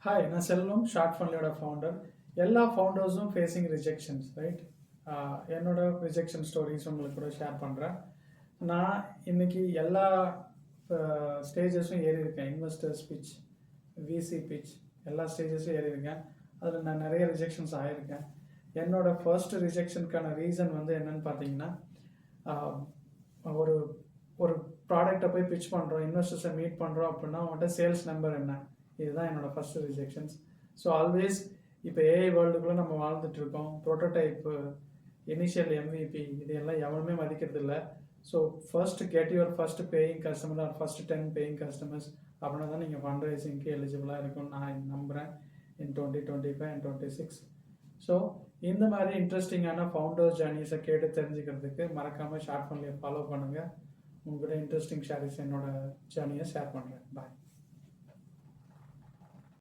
Hi, நான் செல்வம், short ஃபன்லியோட founder. எல்லா ஃபவுண்டர்ஸும் ஃபேஸிங் ரிஜெக்ஷன்ஸ், ரைட்? என்னோட ரிஜெக்ஷன் ஸ்டோரிஸ் உங்களுக்கு கூட ஷேர் பண்ணுறேன். நான் இன்னைக்கு எல்லா ஸ்டேஜஸும் ஏறி இருக்கேன். இன்வெஸ்டர்ஸ் பிச், விசி பிச், எல்லா ஸ்டேஜஸும் ஏறி இருக்கேன். அதில் நான் நிறைய ரிஜெக்ஷன்ஸ் ஆகியிருக்கேன். என்னோட ஃபர்ஸ்ட் ரிஜெக்ஷனுக்கான ரீசன் வந்து என்னன்னு பார்த்தீங்கன்னா, ஒரு ஒரு ப்ராடக்டை போய் பிச் பண்ணுறோம், இன்வெஸ்டர்ஸை மீட் பண்ணுறோம் அப்படின்னா அவங்கள்ட்ட சேல்ஸ் நம்பர் என்ன, இதுதான் என்னோடய ஃபஸ்ட்டு ரிஜெக்ஷன்ஸ். ஸோ ஆல்வேஸ் இப்போ ஏஐ வேர்ல்டுக்குள்ளே நம்ம வாழ்ந்துட்டுருக்கோம். ப்ரோட்டோடைப்பு, இனிஷியல் எம்விபி, இது எல்லாம் எவனுமே மதிக்கிறது இல்லை. So first get your first paying customer R first 10 paying customers அப்படின்னா தான் நீங்கள் ஃபண்ட் ரைசிங்க்கு எலிஜிபிளாக இருக்கும்னு நான் நம்புகிறேன் இன் 2025 அண்ட் 26. ஸோ இந்த மாதிரி இன்ட்ரெஸ்டிங்கான ஃபவுண்டர்ஸ் ஜேர்னிஸை கேட்டு தெரிஞ்சுக்கிறதுக்கு மறக்காமல் ஷார்ட் ஃபன்லியை ஃபாலோ பண்ணுங்கள். உங்கள்கிட்ட இன்ட்ரெஸ்டிங் ஷேரிஸ் என்னோட ஜேர்னியை ஷேர் பண்ணுறேன். பாய்.